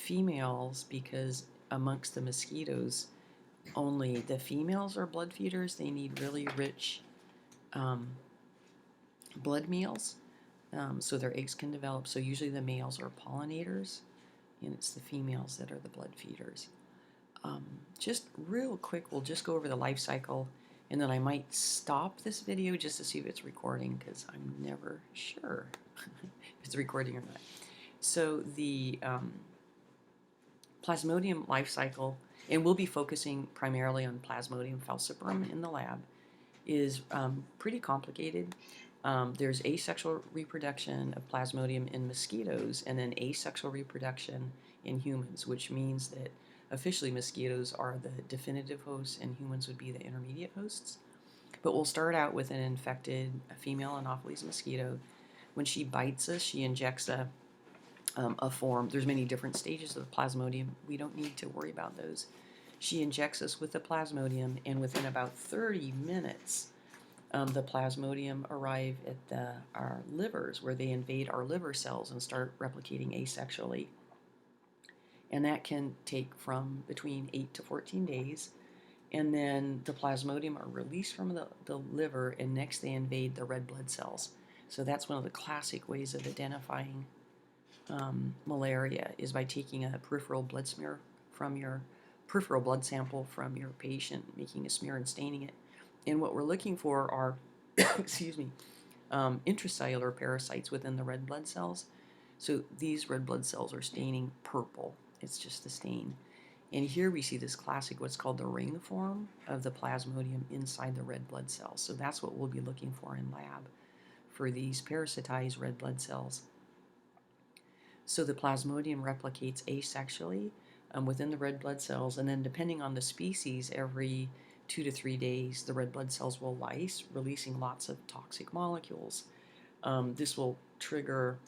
females, because amongst the mosquitoes, only the females are blood feeders. They need really rich um, blood meals so their eggs can develop. So usually the males are pollinators, and it's the females that are the blood feeders. Just real quick, we'll just go over the life cycle, and then I might stop this video just to see if it's recording, because I'm never sure if it's recording or not. So the Plasmodium life cycle, and we'll be focusing primarily on Plasmodium falciparum in the lab, is pretty complicated. There's asexual reproduction of Plasmodium in mosquitoes, and then asexual reproduction in humans, which means that officially mosquitoes are the definitive hosts and humans would be the intermediate hosts. But we'll start out with an infected female Anopheles mosquito. When she bites us, she injects a form. There's many different stages of the Plasmodium. We don't need to worry about those. She injects us with the Plasmodium, and within about 30 minutes, the Plasmodium arrive at our livers, where they invade our liver cells and start replicating asexually. And that can take from between 8 to 14 days. And then the Plasmodium are released from the liver, and next they invade the red blood cells. So that's one of the classic ways of identifying malaria, is by taking a peripheral blood smear from your peripheral blood sample from your patient, making a smear and staining it. And what we're looking for are, excuse me, intracellular parasites within the red blood cells. So these red blood cells are staining purple. It's just the stain. And here we see this classic, what's called the ring form of the Plasmodium inside the red blood cells. So that's what we'll be looking for in lab for these parasitized red blood cells. So the Plasmodium replicates asexually within the red blood cells, and then depending on the species, every 2 to 3 days, the red blood cells will lyse, releasing lots of toxic molecules. This will trigger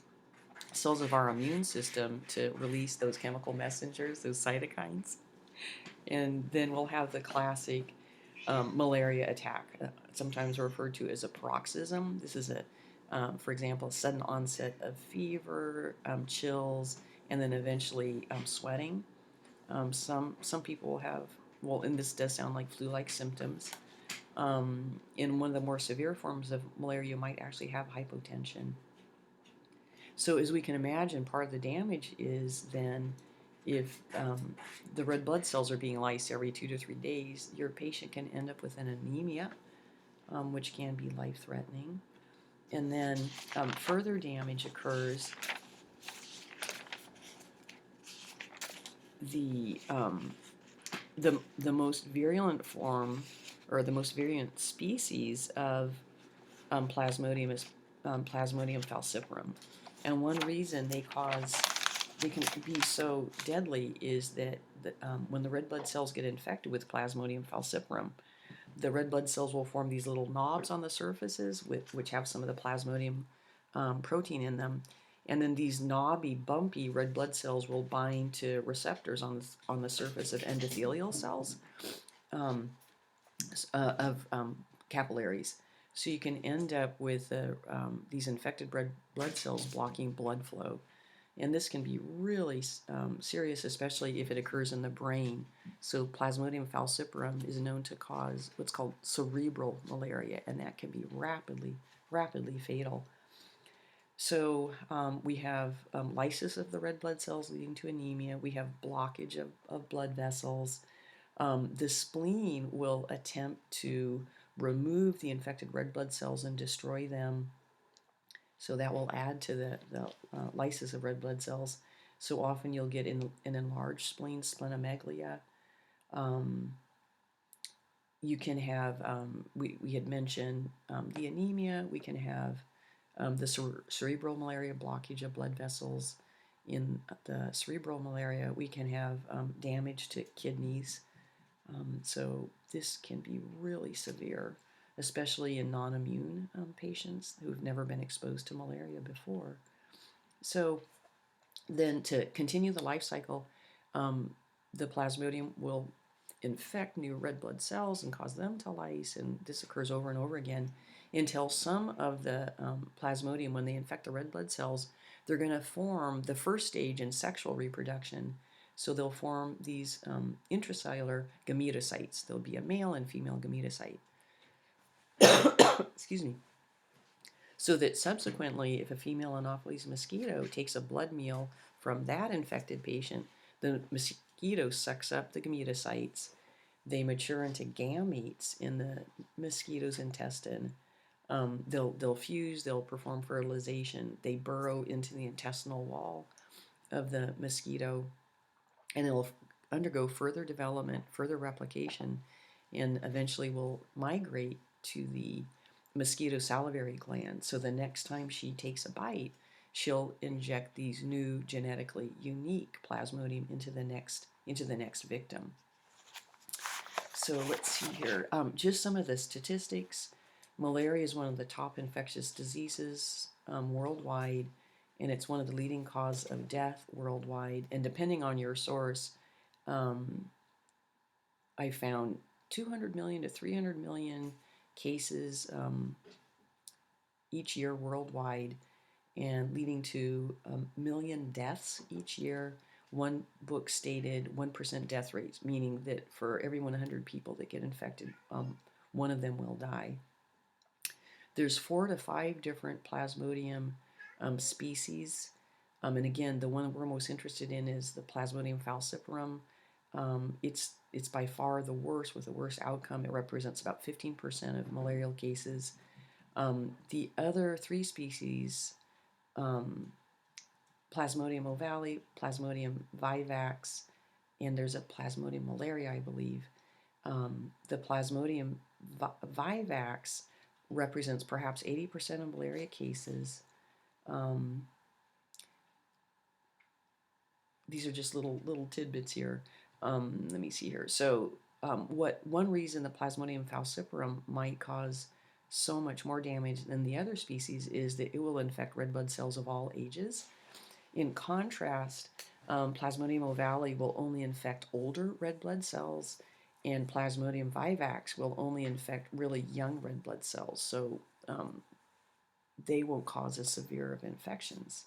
cells of our immune system to release those chemical messengers, those cytokines. And then we'll have the classic malaria attack, sometimes referred to as a paroxysm. This is for example, sudden onset of fever, chills, and then eventually sweating. Some people have, well, and this does sound like flu-like symptoms. In one of the more severe forms of malaria, you might actually have hypotension. So as we can imagine, part of the damage is then if the red blood cells are being lysed every 2 to 3 days, your patient can end up with an anemia, which can be life-threatening. And then further damage occurs. The most virulent form, or the most virulent species of Plasmodium is Plasmodium falciparum. And one reason they can be so deadly is that when the red blood cells get infected with Plasmodium falciparum, the red blood cells will form these little knobs on the surfaces which have some of the Plasmodium protein in them. And then these knobby, bumpy red blood cells will bind to receptors on the surface of endothelial cells of capillaries. So you can end up with these infected red blood cells blocking blood flow. And this can be really serious, especially if it occurs in the brain. So Plasmodium falciparum is known to cause what's called cerebral malaria, and that can be rapidly fatal. So we have lysis of the red blood cells leading to anemia. We have blockage of blood vessels. The spleen will attempt to remove the infected red blood cells and destroy them. So that will add to the lysis of red blood cells. So often you'll get an enlarged spleen, splenomegaly. You can have, we had mentioned the anemia. We can have the cerebral malaria, blockage of blood vessels. In the cerebral malaria, we can have damage to kidneys. So this can be really severe, especially in non-immune patients who've never been exposed to malaria before. So then to continue the life cycle, the Plasmodium will infect new red blood cells and cause them to lyse, and this occurs over and over again until some of the Plasmodium, when they infect the red blood cells, they're going to form the first stage in sexual reproduction. So they'll form these intracellular gametocytes. There'll be a male and female gametocyte. Excuse me. So that subsequently, if a female Anopheles mosquito takes a blood meal from that infected patient, the mosquito sucks up the gametocytes. They mature into gametes in the mosquito's intestine. They'll fuse. They'll perform fertilization. They burrow into the intestinal wall of the mosquito, and it'll undergo further development, further replication, and eventually will migrate to the mosquito salivary gland. So the next time she takes a bite, she'll inject these new genetically unique Plasmodium into the next victim. So let's see here. Just some of the statistics. Malaria is one of the top infectious diseases worldwide, and it's one of the leading causes of death worldwide. And depending on your source, I found 200 million to 300 million cases each year worldwide, and leading to a million deaths each year. One book stated 1% death rates, meaning that for every 100 people that get infected, one of them will die. There's 4 to 5 different Plasmodium species. And again, the one we're most interested in is the Plasmodium falciparum. It's by far the worst, with the worst outcome. It represents about 15% of malarial cases. The other 3 species, Plasmodium ovale, Plasmodium vivax, and there's a Plasmodium malaria, I believe. The Plasmodium vivax represents perhaps 80% of malaria cases. These are just little tidbits here. Let me see here. So, one reason the Plasmodium falciparum might cause so much more damage than the other species is that it will infect red blood cells of all ages. In contrast, Plasmodium ovale will only infect older red blood cells, and Plasmodium vivax will only infect really young red blood cells. So they won't cause as severe of infections.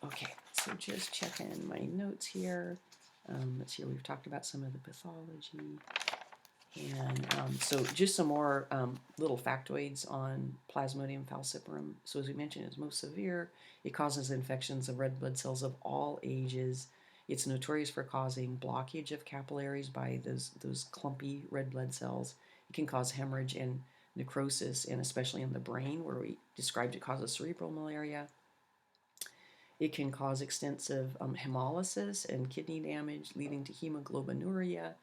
Okay, so just checking my notes here. Let's see, we've talked about some of the pathology. And so just some more little factoids on Plasmodium falciparum. So as we mentioned, it's most severe. It causes infections of red blood cells of all ages. It's notorious for causing blockage of capillaries by those clumpy red blood cells. It can cause hemorrhage and necrosis, and especially in the brain, where we described it causes cerebral malaria. It can cause extensive hemolysis and kidney damage, leading to hemoglobinuria.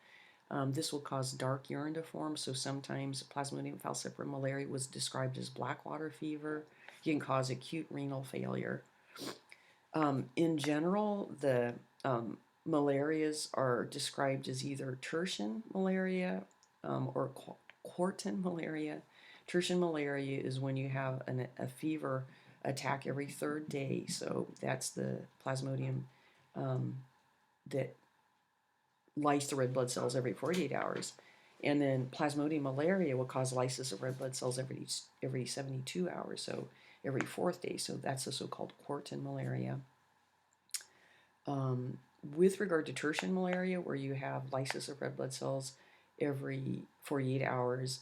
This will cause dark urine to form, so sometimes Plasmodium falciparum malaria was described as blackwater fever. It can cause acute renal failure. In general, the malarias are described as either tertian malaria or quartan malaria. Tertian malaria is when you have a fever attack every 3rd day, so that's the Plasmodium that lyse the red blood cells every 48 hours. And then Plasmodium malaria will cause lysis of red blood cells every 72 hours, so every 4th day. So that's the so-called quartan malaria. With regard to tertian malaria, where you have lysis of red blood cells every 48 hours,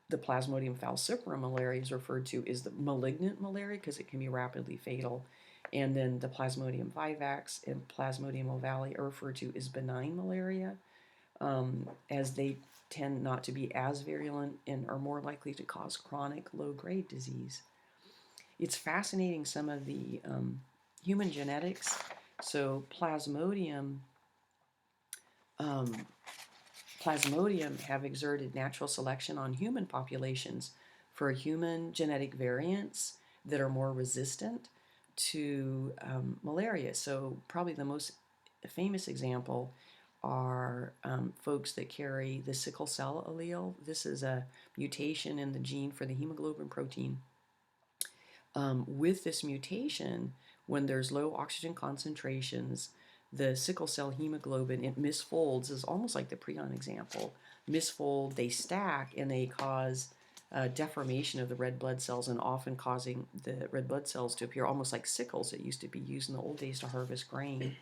the Plasmodium falciparum malaria is referred to as the malignant malaria because it can be rapidly fatal. And then the Plasmodium vivax and Plasmodium ovale are referred to as benign malaria, as they tend not to be as virulent and are more likely to cause chronic low-grade disease. It's fascinating, some of the human genetics. So Plasmodium have exerted natural selection on human populations for human genetic variants that are more resistant to malaria. So probably the most famous example are folks that carry the sickle cell allele. This is a mutation in the gene for the hemoglobin protein. With this mutation, when there's low oxygen concentrations, the sickle cell hemoglobin, it misfolds, is almost like the prion example. misfold, they stack, and they cause deformation of the red blood cells, and often causing the red blood cells to appear almost like sickles that used to be used in the old days to harvest grain.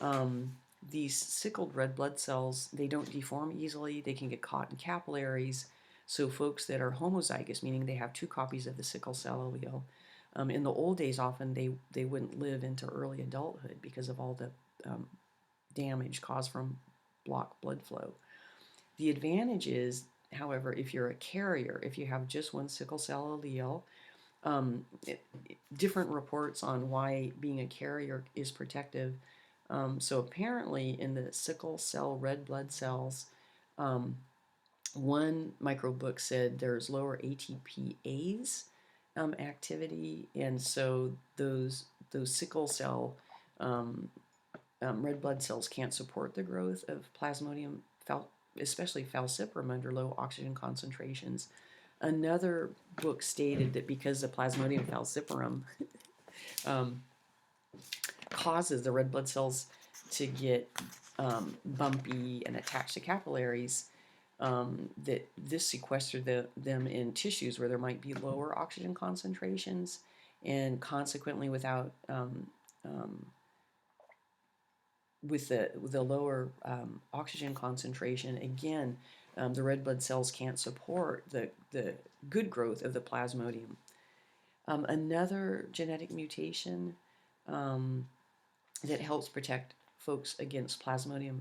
Um, these sickled red blood cells, they don't deform easily. They can get caught in capillaries. So folks that are homozygous, meaning they have two copies of the sickle cell allele, in the old days, often they wouldn't live into early adulthood because of all the damage caused from blocked blood flow. The advantage is, however, if you're a carrier, if you have just one sickle cell allele, different reports on why being a carrier is protective. So apparently, in the sickle cell red blood cells, one microbook said there's lower ATPase activity, and so those sickle cell red blood cells can't support the growth of Plasmodium, especially falciparum, under low oxygen concentrations. Another book stated that because the Plasmodium falciparum causes the red blood cells to get bumpy and attached to capillaries, that this sequestered them in tissues where there might be lower oxygen concentrations, and consequently, with the lower oxygen concentration, again, the red blood cells can't support the good growth of the Plasmodium. Another genetic mutation that helps protect folks against Plasmodium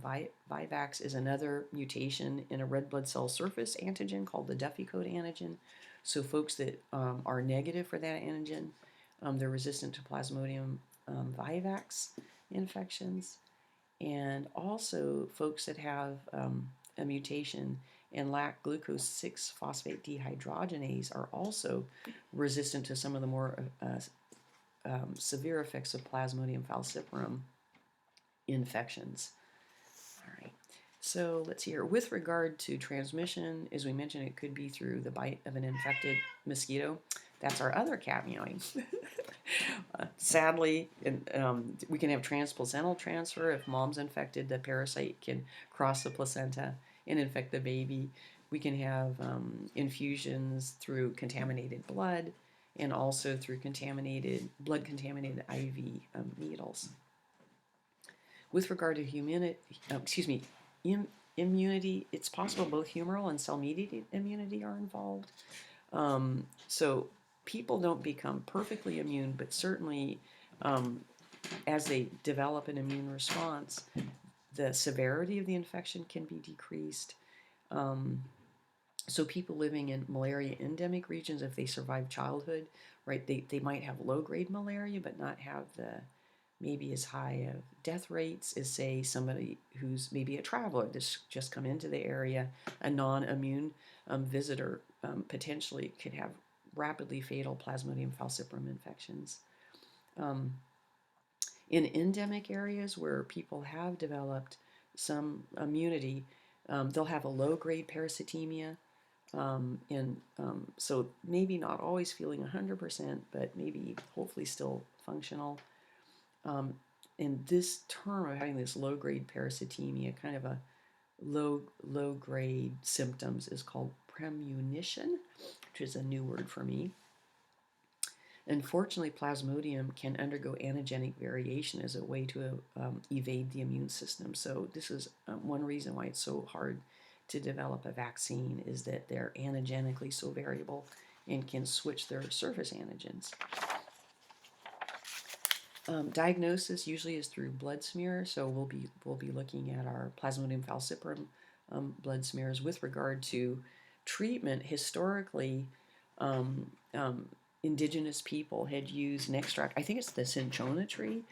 vivax is another mutation in a red blood cell surface antigen called the Duffy code antigen. So folks that are negative for that antigen, they're resistant to Plasmodium vivax infections. And also folks that have a mutation and lack glucose 6-phosphate dehydrogenase are also resistant to some of the more severe effects of Plasmodium falciparum infections. All right. So let's see here. With regard to transmission, as we mentioned, it could be through the bite of an infected mosquito. That's our other cat meowing. Sadly, we can have transplacental transfer. If mom's infected, the parasite can cross the placenta and infect the baby. We can have infusions through contaminated blood, and also through blood-contaminated IV needles. With regard to immunity, it's possible both humoral and cell-mediated immunity are involved. So people don't become perfectly immune, but certainly as they develop an immune response, the severity of the infection can be decreased. So people living in malaria endemic regions, if they survive childhood, right, they might have low-grade malaria, but not have the maybe as high of death rates as, say, somebody who's maybe a traveler that's just come into the area. A non-immune visitor potentially could have rapidly fatal Plasmodium falciparum infections. In endemic areas where people have developed some immunity, they'll have a low-grade parasitemia, so maybe not always feeling 100%, but maybe hopefully still functional. And this term of having this low-grade parasitemia, kind of a low-grade symptoms, is called premonition, which is a new word for me. Unfortunately, Plasmodium can undergo antigenic variation as a way to evade the immune system. So this is one reason why it's so hard to develop a vaccine, is that they're antigenically so variable and can switch their surface antigens. Diagnosis usually is through blood smear, so we'll be looking at our Plasmodium falciparum blood smears. With regard to treatment, historically, indigenous people had used an extract. I think it's the cinchona tree,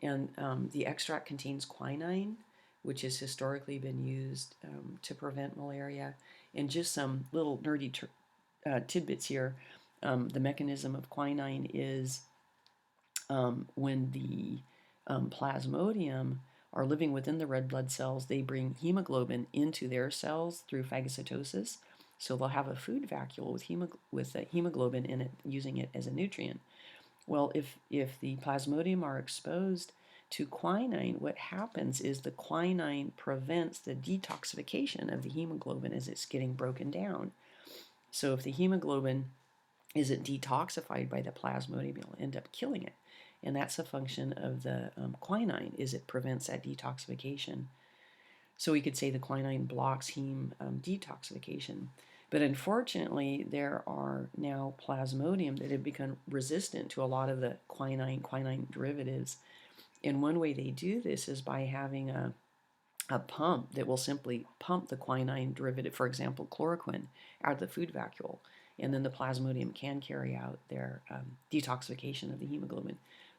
and the extract contains quinine, which has historically been used to prevent malaria. And just some little nerdy tidbits here. The mechanism of quinine is when the Plasmodium are living within the red blood cells, they bring hemoglobin into their cells through phagocytosis. So they'll have a food vacuole with hemoglobin in it, using it as a nutrient. Well, if the Plasmodium are exposed, to quinine, what happens is the quinine prevents the detoxification of the hemoglobin as it's getting broken down. So if the hemoglobin isn't detoxified by the plasmodium, it'll end up killing it. And that's a function of the quinine, is it prevents that detoxification. So we could say the quinine blocks heme detoxification. But unfortunately, there are now plasmodium that have become resistant to a lot of the quinine derivatives. And one way they do this is by having a pump that will simply pump the quinine derivative, for example, chloroquine, out of the food vacuole. And then the plasmodium can carry out their detoxification of the hemoglobin.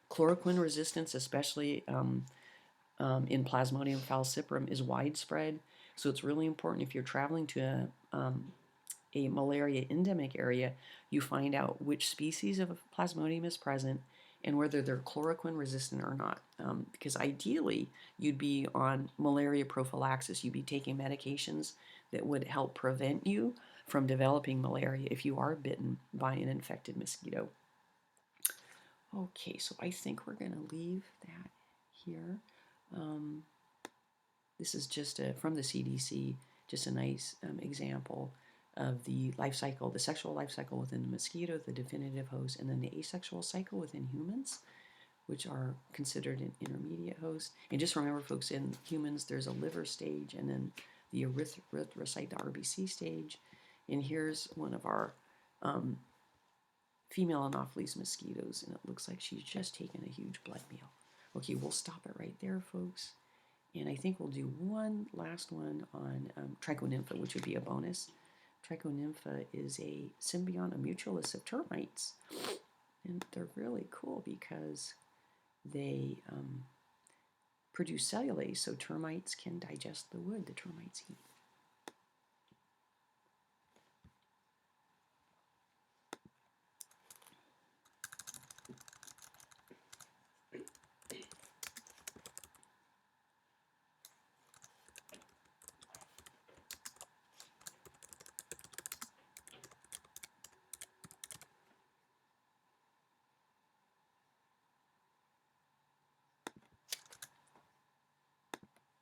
Chloroquine resistance, especially in Plasmodium falciparum, is widespread. So it's really important if you're traveling to a malaria endemic area, you find out which species of Plasmodium is present and whether they're chloroquine resistant or not. Because ideally, you'd be on malaria prophylaxis. You'd be taking medications that would help prevent you from developing malaria if you are bitten by an infected mosquito. Okay, so I think we're going to leave that here. This is just from the CDC, just a nice example of the life cycle, the sexual life cycle within the mosquito, the definitive host, and then the asexual cycle within humans, which are considered an intermediate host. And just remember, folks, in humans, there's a liver stage and then the erythrocyte, the RBC stage. And here's one of our female Anopheles mosquitoes, and it looks like she's just taken a huge blood meal. Okay, we'll stop it right there, folks. And I think we'll do one last one on Trichonympha, which would be a bonus. Trichonympha is a symbiont, a mutualist of termites. And they're really cool because they produce cellulase, so termites can digest the wood the termites eat.